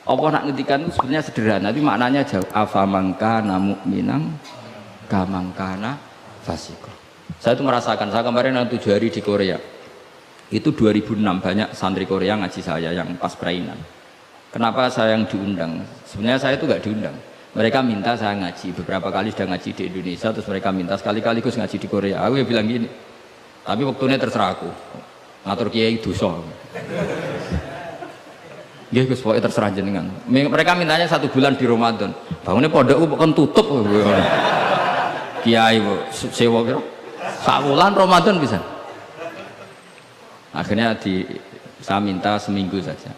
Allah nak ngendikan itu sebenarnya sederhana, tapi maknanya jauh. Afamangkana mu'minang kamangkana fasiko. Saya itu merasakan, saya kemarin yang 7 hari di Korea. Itu 2006 banyak santri Korea ngaji saya yang pas perainan. Kenapa saya yang diundang? Sebenarnya saya itu nggak diundang. Mereka minta saya ngaji, beberapa kali sudah ngaji di Indonesia, terus mereka minta sekali-kali Gus ngaji di Korea. Aku ya bilang gini, tapi waktunya terserah aku, ngatur kiai dosa. Ya Gus, pokoknya terserah jenengan. Mereka mintanya 1 bulan di Ramadan. Bangunnya pondok bukan tutup. Kiai sewa kira, 1 bulan Ramadan bisa. Akhirnya saya minta seminggu saja.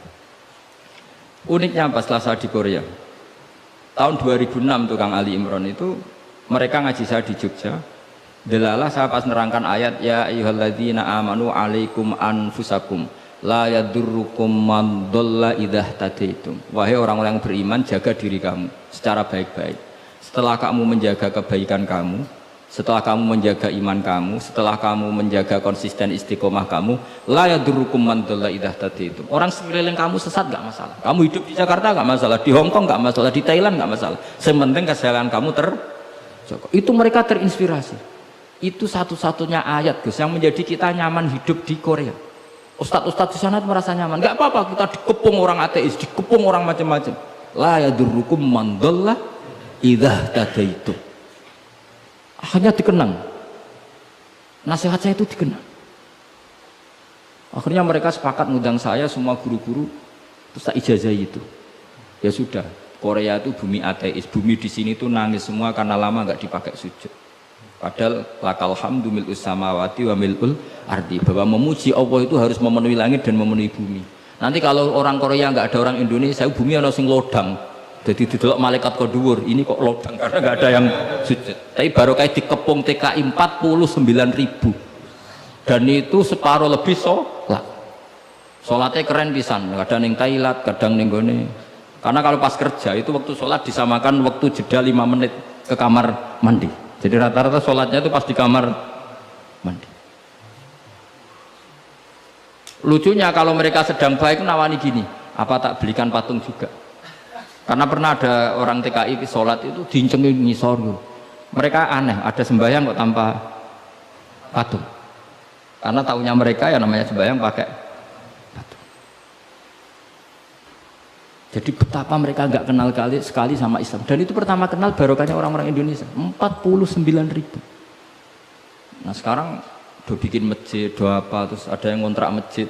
Uniknya pas setelah saya di Korea. Tahun 2006 tuh Kang Ali Imron itu mereka ngaji saya di Jogja. Delalah saya pas nerangkan ayat ya ayyuhalladzina amanu alaikum anfusakum la yadurrukum man dhalla idza tadaitum. Wahai orang-orang yang beriman, jaga diri kamu secara baik-baik. Setelah kamu menjaga kebaikan kamu, setelah kamu menjaga iman kamu, setelah kamu menjaga konsisten istiqomah kamu, la yadurrukum man dhalla idza tadaitum. Orang sekeliling kamu sesat enggak masalah. Kamu hidup di Jakarta enggak masalah, di Hong Kong enggak masalah, di Thailand enggak masalah. Sementing kesehatan kamu terjaga. Itu mereka terinspirasi. Itu satu-satunya ayat Gus yang menjadi kita nyaman hidup di Korea. Ustadz-ustadz di sana merasa nyaman. Enggak apa-apa kita dikepung orang ateis, dikepung orang macam-macam. La yadurrukum man dhalla idza tadaitum. Akhirnya dikenang, nasihat saya itu dikenang. Akhirnya mereka sepakat ngundang saya, semua guru-guru, terus tak ijazahi itu. Ya sudah, Korea itu bumi ateis, bumi di sini tuh nangis semua karena lama nggak dipakai sujud. Padahal lakal hamdu mil'us samawati wa mil'ul ardi, bahwa memuji Allah itu harus memenuhi langit dan memenuhi bumi. Nanti kalau orang Korea nggak ada orang Indonesia, bumi ana sing lodang. Jadi didelok malaikat kok dhuwur, ini kok lodang karena nggak ada yang sujud. Tapi baru kayak dikepung TKI 49.000 dan itu separuh lebih sholat. Sholatnya keren pisan, kadang ning Thailand, kadang ning gone. Karena kalau pas kerja itu waktu sholat disamakan waktu jeda 5 menit ke kamar mandi. Jadi rata-rata sholatnya itu pas di kamar mandi. Lucunya kalau mereka sedang baik nawani gini, apa tak belikan patung juga? Karena pernah ada orang TKI sholat itu diincengin ngisor. Mereka aneh, ada sembahyang kok tanpa patung. Karena tahunya mereka ya namanya sembahyang pakai patung. Jadi betapa mereka nggak kenal sekali sama Islam. Dan itu pertama kenal barokahnya orang-orang Indonesia. 49.000. Nah sekarang udah bikin masjid, doa apa, terus ada yang ngontrak masjid.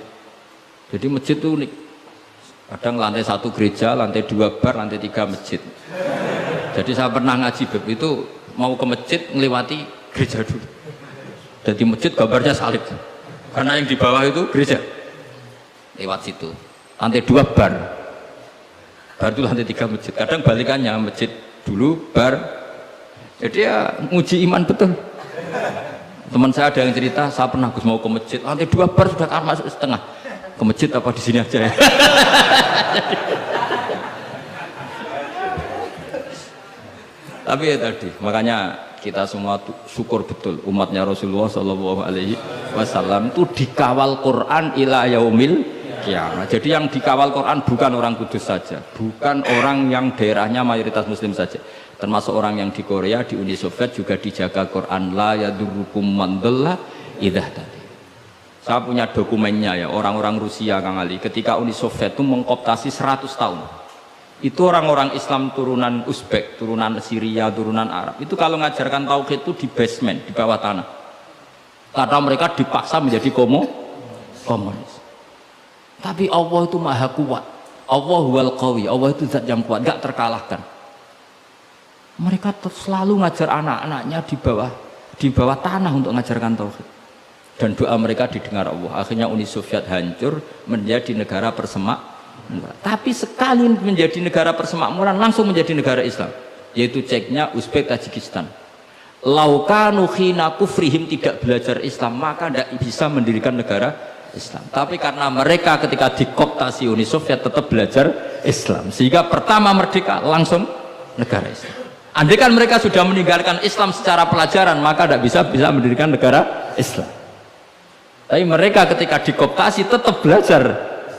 Jadi masjid itu unik. Kadang lantai 1 gereja, lantai 2 bar, lantai 3 masjid. Jadi saya pernah ngaji bab itu mau ke masjid ngelewati gereja dulu. Jadi masjid gambarnya salib. Karena yang di bawah itu gereja. Lewat situ. Lantai 2 bar. Bar itu lantai 3 masjid. Kadang balikannya masjid dulu bar. Jadi ya nguji iman betul. Teman saya ada yang cerita, saya pernah Gus mau ke masjid, lantai 2 bar sudah kan masuk setengah. Ke masjid apa di sini aja ya? Tapi ya tadi, makanya kita semua syukur betul umatnya Rasulullah Shallallahu Alaihi Wasallam itu dikawal Quran ila yaumil kiamat. Jadi yang dikawal Quran bukan orang Kudus saja, bukan orang yang daerahnya mayoritas Muslim saja, termasuk orang yang di Korea, di Uni Soviet juga dijaga Quran. La yadurrukum man dhalla idza tadaitum. Saya punya dokumennya ya, orang-orang Rusia Kang Ali ketika Uni Soviet itu mengkooptasi 100 tahun. Itu orang-orang Islam turunan Uzbek, turunan Syria, turunan Arab. Itu kalau ngajarkan tauhid itu di basement, di bawah tanah. Karena mereka dipaksa menjadi komunis. Tapi Allah itu maha kuat. Allah wal qawi, Allah itu zat yang kuat, gak terkalahkan. Mereka selalu ngajar anak-anaknya di bawah tanah untuk ngajarkan tauhid. Dan doa mereka didengar Allah. Akhirnya Uni Soviet hancur menjadi negara persemakmuran. Tapi sekali menjadi negara persemakmuran langsung menjadi negara Islam, yaitu Ceknya Uzbek Tajikistan. Laukanu khina kufrihim tidak belajar Islam maka tidak bisa mendirikan negara Islam. Tapi karena mereka ketika dikooptasi Uni Soviet tetap belajar Islam, sehingga pertama merdeka langsung negara Islam. Andai kan mereka sudah meninggalkan Islam secara pelajaran maka tidak bisa mendirikan negara Islam. Tapi mereka ketika dikooptasi tetap belajar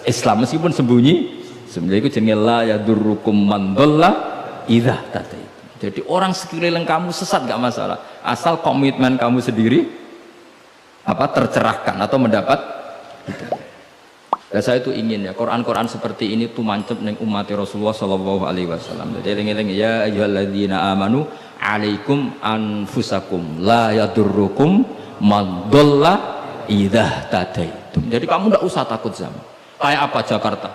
Islam meskipun sembunyi. Sebenarnya itu jenenge la yadurrukum man dhalla idza tadaitum. Jadi orang sekeliling kamu sesat gak masalah, asal komitmen kamu sendiri tercerahkan atau mendapat hidayah. Dan saya itu ingin ya Quran seperti ini tuh mancep neng umat Rasulullah Shallallahu Alaihi Wasallam. Jadi eling-eling ya ayyuhalladzina amanu alaikum anfusakum la yadurrukum man dhalla idza tadaitum. Jadi kamu tidak usah takut sama kayak apa Jakarta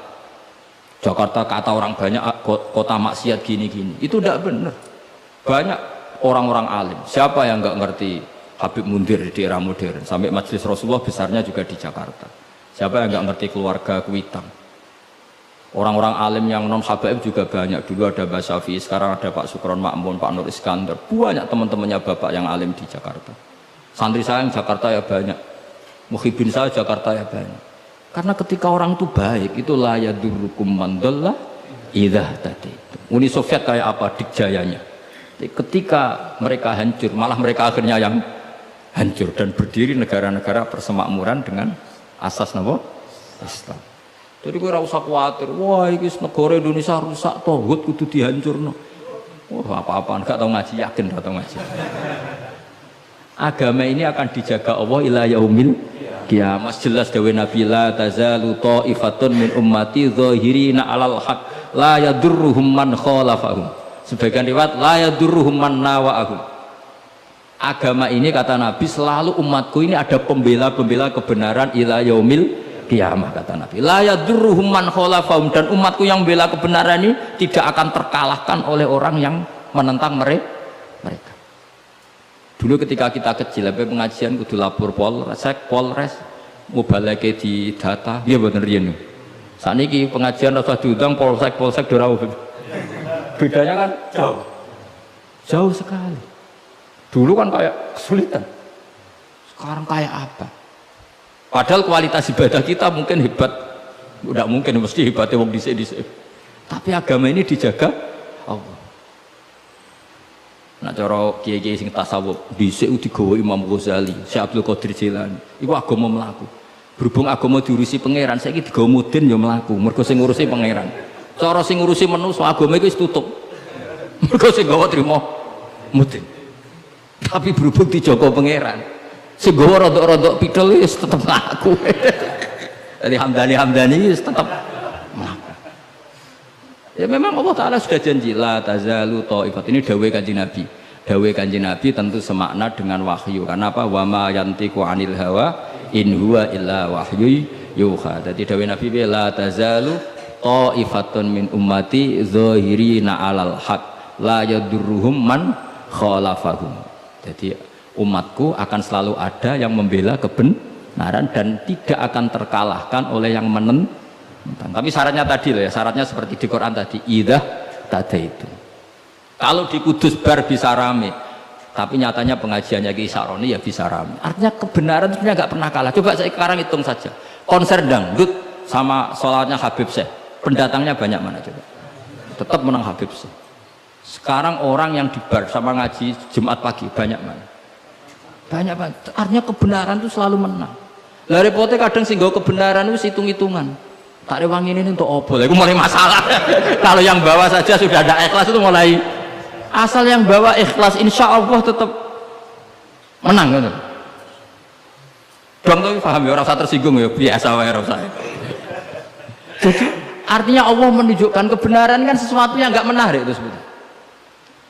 kata orang banyak kota maksiat gini-gini, itu tidak benar. Banyak orang-orang alim, siapa yang nggak ngerti Habib Mundir di era modern, sampai majelis Rasulullah besarnya juga di Jakarta. Siapa yang nggak ngerti keluarga Kuitang? Orang-orang alim yang non habaib juga banyak. Dulu ada Mbak Syafi'i, sekarang ada Pak Sukron Makmun, Pak Nur Iskandar. Banyak teman-temannya bapak yang alim di Jakarta. Santri saya yang Jakarta ya banyak. Muhibin saya Jakarta ya banyak. Karena ketika orang itu baik, itu la yadurrukum man dhalla idza tadaitum. Uni Soviet kayak apa dikjayanya? Ketika mereka hancur, malah mereka akhirnya yang hancur dan berdiri negara-negara persemakmuran dengan asas napa? Islam. Jadi gue ora usah khawatir, wah iki negara Indonesia rusak tauhid kudu dihancurno. Wah, apa-apaan gak tau ngaji, yakin gak tau ngaji. Agama ini akan dijaga Allah ila yaumil qiyamah. Jelas dawuh Nabi la tazalu ta'ifatun min ummati zahirina 'alal haq la yadurruhum man khalafahum. Sebagian riwayat la yadurruhum man nawa'ahum. Agama ini kata Nabi selalu umatku ini ada pembela-pembela kebenaran ila yaumil qiyamah kata Nabi. La yadurruhum man khalafahum, dan umatku yang bela kebenaran ini tidak akan terkalahkan oleh orang yang menentang mereka. Dulu ketika kita kecil sampai pengajian kudu lapor Polres mubalake di data. Iya bener riyen. Saniki pengajian rasa diundang polsek ora bedanya kan jauh sekali. Dulu kan kayak kesulitan, sekarang kayak apa? Padahal kualitas ibadah kita mungkin hebat, udah mungkin mesti hebatnya wong dhisik-dhisik. Tapi agama ini dijaga Allah. Nah cara kiai-kiai sing tasawuf dhisik digawa Imam Ghazali, Syekh Abdul Qadir Jilani. Iku agama mlaku. Berhubung agama diurusi pangeran, saiki digawa mudin ya mlaku. Mergo sing ngurusi pangeran. Cara sing ngurusi manusa agama iku wis tutup. Mergo sing gawa trimo mudin. Tapi berhubung di Joko Pangeran, sing gawa rodok-rodok pidol wis tetep mlaku. Jadi Hamdani wis tetep mlaku. Ya memang Allah Ta'ala sudah janji la tazalu ta'ifat. Ini dawuh Kanjeng Nabi. Dawuh Kanjeng Nabi tentu semakna dengan wahyu. Karena apa? Wa ma yantiqu 'anil hawa in huwa illa wahyu yuha. Jadi dawuh Nabi la tazalu ta'ifatun min ummati zahirina 'alal haq la yadurruhum man khalafahum. Jadi umatku akan selalu ada yang membela kebenaran dan tidak akan terkalahkan oleh yang menentang. Tapi syaratnya tadi loh ya, syaratnya seperti di Quran tadi, idza tadaitum. Kalau di Kudus bar bisa rame, tapi nyatanya pengajiannya Ki Saroni ya bisa rame. Artinya kebenaran itu nggak pernah kalah. Coba saya sekarang hitung saja, konser dangdut sama sholatnya Habib Syekh, pendatangnya banyak mana coba? Tetap menang Habib Syekh. Sekarang orang yang di bar sama ngaji Jumat pagi banyak mana? Banyak banget. Artinya kebenaran itu selalu menang. Lah repotnya kadang singgo kebenaran itu hitung-hitungan. Tak rewangi ini untuk obol. Itu mulai masalah. Kalau yang bawa saja sudah ada ikhlas itu mulai. Asal yang bawa ikhlas, insya Allah tetap menang. Gitu. Bang tuh paham ya, orang saya tersinggung ya biasa wae saya. Jadi artinya Allah menunjukkan kebenaran kan sesuatu yang nggak menarik itu sebetulnya.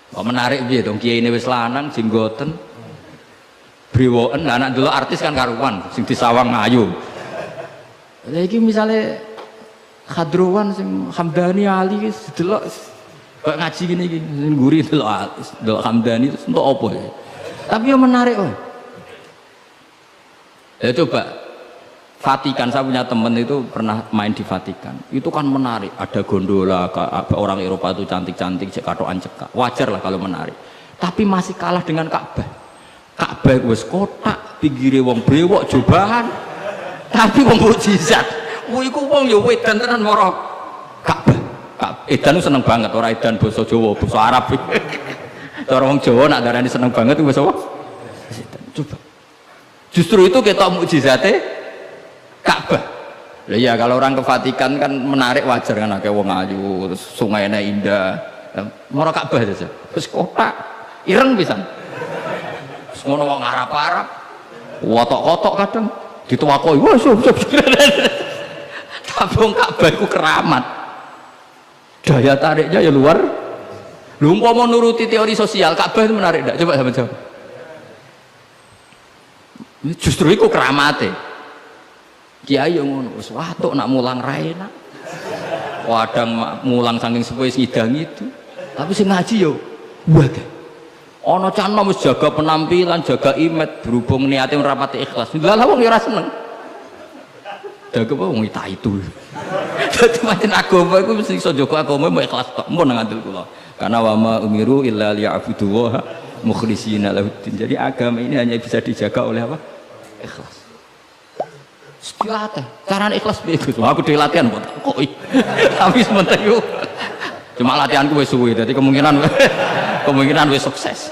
Kok menarik piye dong kiai ini wis lanang jenggoten briwoken anak dulu artis kan karuan sing disawang ngayu. Lha iki misale Khadruwan sing Hamdani Ali wis delok kok ngaji gini iki ngguri delok Hamdani terus untuk apa ya? Tapi yang menarik kok. Ya coba Vatikan, saya punya temen itu pernah main di Vatikan, itu kan menarik, ada gondola, orang Eropa itu cantik-cantik, katoan cekak, wajar lah kalau menarik, tapi masih kalah dengan Ka'bah. Ka'bah wis kotak, pinggire wong brewok jobahan, tapi wong mukjizat, iku wong ya wedan tenan mara Ka'bah. Edan seneng banget, ora edan basa Jawa, basa Arab. Cara wong Jawa nak darani seneng banget itu basa apa? Coba. Justru itu ketok mukjizate Ka'bah. Iya kalau orang ke Vatikan kan menarik wajar kan kayak wong ayu, terus sungainya indah. Moro Ka'bah saja. Terus kotak ireng pisan. Terus ngono wong Arab-Arab. Wotok-wotok kadang dituwakoi. Wah, tapi wong Ka'bah iku keramat. Daya tariknya ya luar. Lu umpama nuruti teori sosial, Ka'bah itu menarik enggak? Coba sama jawab. Justru itu keramate. Kiai yang ngono, wis watuk nak mulang ra enak. Wadang mulang saking sepuh ngidang itu. Tapi sing ngaji yo wae. Ana canom wis jaga penampilan, jaga image berhubung niate ora pati ikhlas. Lah wong yo ora seneng. Dago wong itu. Dadi pancen agama iku mesti iso jaga agama mau ikhlas tok. Mun ngandel kula. Karena wa ma umiru illa liya'budu wa mukhlishina lahuddin. Jadi agama ini hanya bisa dijaga oleh apa? Ikhlas. Dilatih, caranya ikhlas begitu. Aku di latihan buat koi. Tapi sebentar yuk. Cuma latihanku wes suwi, jadi kemungkinan wes sukses.